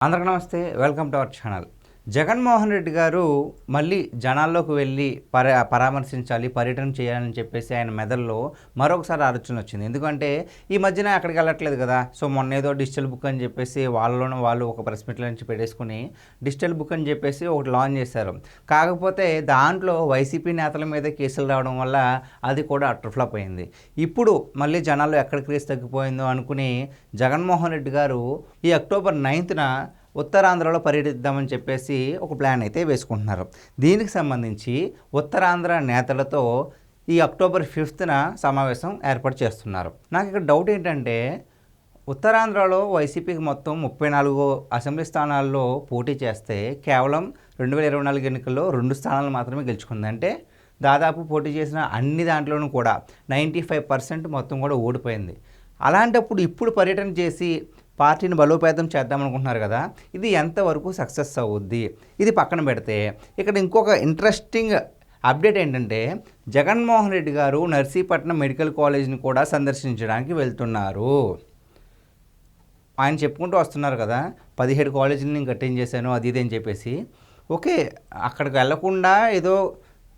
అందరికీ నమస్తే. Welcome to our channel. Jaganmohan Reddy గారు మళ్ళీ జనాల్లోకి వెళ్ళి పరామర్శించాలి, పర్యటన చేయాలని చెప్పేసి ఆయన మెదడులో మరొకసారి ఆలోచన వచ్చింది. ఎందుకంటే ఈ మధ్యన అక్కడికి వెళ్ళట్లేదు కదా. సో మొన్న ఏదో డిజిటల్ బుక్ అని చెప్పేసి వాళ్ళు ఒక ప్రెస్ మీట్ల నుంచి పెట్టేసుకుని డిజిటల్ బుక్ అని చెప్పేసి ఒకటి లాంచ్ చేశారు. కాకపోతే దాంట్లో వైసీపీ నేతల మీద కేసులు రావడం వల్ల అది కూడా అటర్ ఫ్లాప్ అయింది. ఇప్పుడు మళ్ళీ జనాల్లో ఎక్కడ క్రేజ్ తగ్గిపోయిందో అనుకుని జగన్మోహన్ రెడ్డి గారు ఈ అక్టోబర్ 9న ఉత్తరాంధ్రలో పర్యటిద్దామని చెప్పేసి ఒక ప్లాన్ అయితే వేసుకుంటున్నారు. దీనికి సంబంధించి ఉత్తరాంధ్ర నేతలతో ఈ అక్టోబర్ 5న సమావేశం ఏర్పాటు చేస్తున్నారు. నాకు ఇక్కడ డౌట్ ఏంటంటే, ఉత్తరాంధ్రలో వైసీపీకి మొత్తం 34 అసెంబ్లీ స్థానాల్లో పోటీ చేస్తే కేవలం 2024 ఎన్నికల్లో 2 స్థానాలు మాత్రమే గెలుచుకుంది. అంటే దాదాపు పోటీ చేసిన అన్ని దాంట్లోనూ కూడా 95% మొత్తం కూడా ఓడిపోయింది. అలాంటప్పుడు ఇప్పుడు పర్యటన చేసి పార్టీని బలోపేతం చేద్దామనుకుంటున్నారు కదా. ఇది ఎంతవరకు సక్సెస్ అవుద్ది? ఇది పక్కన పెడితే ఇక్కడ ఇంకొక ఇంట్రెస్టింగ్ అప్డేట్ ఏంటంటే, జగన్మోహన్ రెడ్డి గారు నర్సీపట్నం మెడికల్ కాలేజ్ని కూడా సందర్శించడానికి వెళ్తున్నారు. ఆయన చెప్పుకుంటూ వస్తున్నారు కదా, 17 కాలేజీలు నేను కట్టించేశాను అది ఇది అని చెప్పేసి. ఓకే, అక్కడికి వెళ్లకుండా ఏదో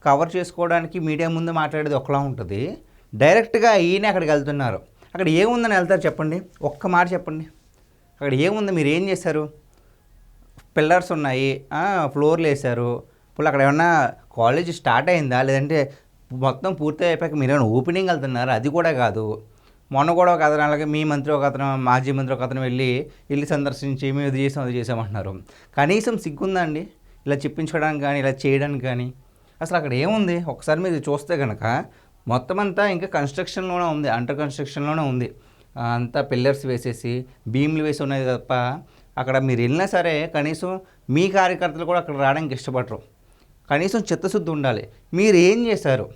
కవర్ చేసుకోవడానికి మీడియా ముందు మాట్లాడేది ఒకలా ఉంటుంది. డైరెక్ట్గా ఈయన అక్కడికి వెళ్తున్నారు. అక్కడ ఏముందని వెళ్తారు చెప్పండి, ఒక్క మాట చెప్పండి. అక్కడ ఏముంది? మీరు ఏం చేశారు? పిల్లర్స్ ఉన్నాయి, ఫ్లోర్లు వేశారు. ఇప్పుడు అక్కడ ఏమన్నా కాలేజ్ స్టార్ట్ అయిందా, లేదంటే మొత్తం పూర్తి అయిపోయాక మీరు ఏమైనా ఓపెనింగ్ వెళ్తున్నారు? అది కూడా కాదు. మొన్న కూడా ఒక అతను, అలాగే మీ మంత్రి ఒక అతను, మాజీ మంత్రి ఒక అతను వెళ్ళి సందర్శించి మేము ఇది చేసాం అది చేసామంటున్నారు. కనీసం సిగ్గుందా అండి ఇలా చెప్పించుకోవడానికి కానీ, ఇలా చేయడానికి కానీ? అసలు అక్కడ ఏముంది? ఒకసారి మీరు చూస్తే కనుక మొత్తం అంతా ఇంకా కన్స్ట్రక్షన్లోనే ఉంది, అండర్ కన్స్ట్రక్షన్లోనే ఉంది. అంతా పిల్లర్స్ వేసేసి బీమ్లు వేసి ఉన్నాయి తప్ప అక్కడ మీరు వెళ్ళినా సరే కనీసం మీ కార్యకర్తలు కూడా అక్కడ రావడానికి ఇష్టపడరు. కనీసం చిత్తశుద్ధి ఉండాలి. మీరు ఏం చేశారు?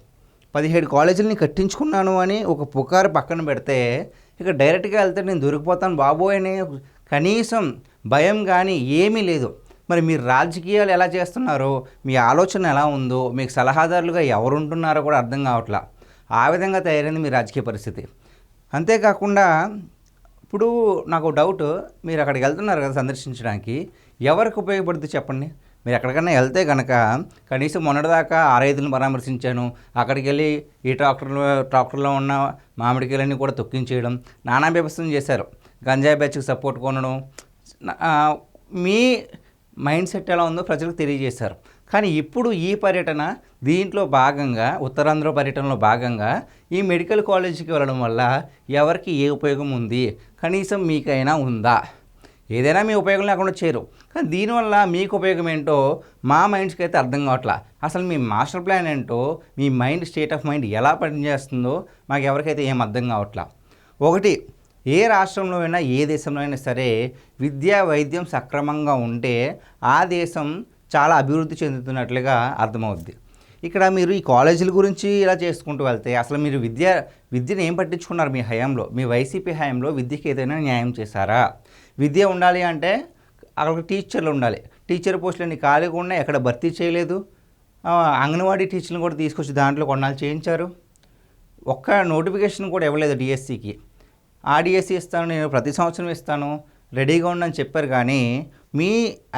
17 కాలేజీలని కట్టించుకున్నాను అని ఒక పుకారు పక్కన పెడితే, ఇక డైరెక్ట్గా వెళ్తే నేను దొరికిపోతాను బాబోయ్ అని కనీసం భయం కానీ ఏమీ లేదు. మరి మీరు రాజకీయాలు ఎలా చేస్తున్నారో, మీ ఆలోచన ఎలా ఉందో, మీకు సలహాదారులుగా ఎవరు ఉంటున్నారో కూడా అర్థం కావట్లా. ఆ విధంగా తయారైంది మీ రాజకీయ పరిస్థితి. అంతేకాకుండా ఇప్పుడు నాకు డౌట్, మీరు అక్కడికి వెళ్తున్నారు కదా సందర్శించడానికి, ఎవరికి ఉపయోగపడుతుంది చెప్పండి? మీరు ఎక్కడికైనా వెళ్తే కనుక కనీసం మొన్నటిదాకా 6 పరామర్శించాను, అక్కడికి వెళ్ళి ఈ ట్రాక్టర్లో ఉన్న మామిడికాయలన్నీ కూడా తొక్కించేయడం, నానా వ్యవస్థను చేశారు. గంజాయి బ్యాచ్కి సపోర్ట్ కొనడం, మీ మైండ్ సెట్ ఎలా ఉందో ప్రజలకు తెలియజేశారు. కానీ ఇప్పుడు ఈ పర్యటన దీంట్లో భాగంగా, ఉత్తరాంధ్ర పర్యటనలో భాగంగా ఈ మెడికల్ కాలేజీకి వెళ్ళడం వల్ల ఎవరికి ఏ ఉపయోగం ఉంది? కనీసం మీకైనా ఉందా? ఏదైనా మీ ఉపయోగం లేకుండా చేయరు, కానీ దీనివల్ల మీకు ఉపయోగం ఏంటో మా మైండ్స్కి అయితే అర్థం కావట్లా. అసలు మీ మాస్టర్ ప్లాన్ ఏంటో, మీ మైండ్ స్టేట్ ఆఫ్ మైండ్ ఎలా పనిచేస్తుందో మాకు ఎవరికైతే ఏం అర్థం కావట్లా. ఒకటి, ఏ రాష్ట్రంలో అయినా ఏ దేశంలో అయినా సరే విద్యా వైద్యం సక్రమంగా ఉంటే ఆ దేశం చాలా అభివృద్ధి చెందుతున్నట్లుగా అర్థమవుద్ది. ఇక్కడ మీరు ఈ కాలేజీల గురించి ఇలా చేసుకుంటూ వెళ్తే అసలు మీరు విద్యను ఏం పట్టించుకున్నారు? మీ హయాంలో, మీ వైసీపీ హయాంలో విద్యకి ఏదైనా న్యాయం చేశారా? విద్య ఉండాలి అంటే అక్కడ టీచర్లు ఉండాలి. టీచర్ పోస్టులన్నీ ఖాళీగా ఉన్నాయి, ఎక్కడ భర్తీ చేయలేదు. అంగన్వాడీ టీచర్లను కూడా తీసుకొచ్చి దాంట్లో కొన్నాళ్ళు చేయించారు. ఒక్క నోటిఫికేషన్ కూడా ఇవ్వలేదు డిఎస్సికి. ఆ డిఎస్సి ఇస్తాను, నేను ప్రతి సంవత్సరం ఇస్తాను, రెడీగా ఉండని చెప్పారు. కానీ మీ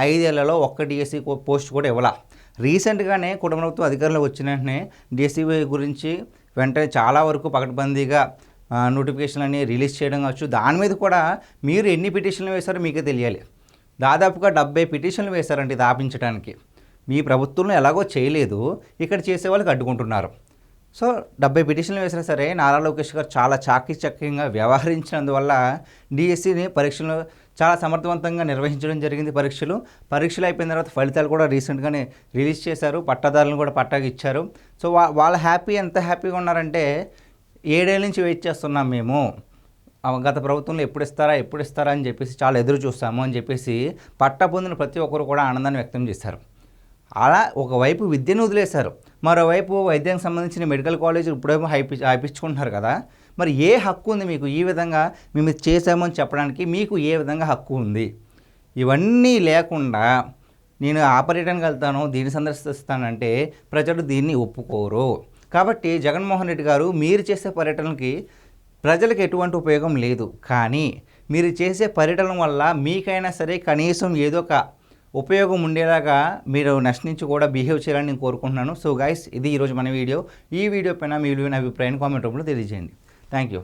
5 ఏళ్లలో ఒక్క డిఎస్సి పోస్ట్ కూడా ఇవ్వాల. రీసెంట్గానే కుటుంబ ప్రభుత్వం అధికారంలో వచ్చిన వెంటనే డిఎస్సి గురించి వెంటనే చాలా వరకు పకడ్బందీగా నోటిఫికేషన్లన్నీ రిలీజ్ చేయడం కావచ్చు. దాని మీద కూడా మీరు ఎన్ని పిటిషన్లు వేశారో మీకే తెలియాలి. దాదాపుగా 70 పిటిషన్లు వేశారండి ఇది ఆపించడానికి. మీ ప్రభుత్వంలో ఎలాగో చేయలేదు, ఇక్కడ చేసే వాళ్ళకి అడ్డుకుంటున్నారు. సో 70 పిటిషన్లు వేసినా సరే నారా లోకేష్ గారు చాలా చాకచక్యంగా వ్యవహరించినందువల్ల డిఎస్సిని పరీక్షలు చాలా సమర్థవంతంగా నిర్వహించడం జరిగింది. పరీక్షలు అయిపోయిన తర్వాత ఫలితాలు కూడా రీసెంట్గానే రిలీజ్ చేశారు. పట్టాదారులను కూడా పట్టాగా ఇచ్చారు. సో వాళ్ళు ఎంత హ్యాపీగా ఉన్నారంటే, 7 ఏళ్ళ నుంచి వెయిట్ చేస్తున్నాం మేము, గత ప్రభుత్వంలో ఎప్పుడు ఇస్తారా అని చెప్పేసి చాలా ఎదురు చూస్తాము అని చెప్పేసి పట్టా పొందిన ప్రతి ఒక్కరు కూడా ఆనందాన్ని వ్యక్తం చేశారు. అలా ఒకవైపు విద్యను వదిలేశారు, మరోవైపు వైద్యానికి సంబంధించిన మెడికల్ కాలేజీలు ఇప్పుడేమో హైపించుకుంటున్నారు కదా. మరి ఏ హక్కు ఉంది మీకు ఈ విధంగా మేము చేసామని చెప్పడానికి? మీకు ఏ విధంగా హక్కు ఉంది? ఇవన్నీ లేకుండా నేను ఆ పర్యటనకు వెళ్తాను, దీన్ని సందర్శిస్తానంటే ప్రజలు దీన్ని ఒప్పుకోరు. కాబట్టి జగన్మోహన్ రెడ్డి గారు మీరు చేసే పర్యటనకి ప్రజలకు ఎటువంటి ఉపయోగం లేదు. కానీ మీరు చేసే పర్యటన వల్ల మీకైనా సరే కనీసం ఏదో ఒక ఉపయోగం ఉండేలాగా మీరు నెక్స్ట్ నుంచి కూడా బిహేవ్ చేయాలని నేను కోరుకుంటున్నాను. సో గైస్, ఇది ఈరోజు మన వీడియో. ఈ వీడియో పైన మీ విలువైన అభిప్రాయాన్ని కామెంట్ రూపంలో తెలియజేయండి. Thank you.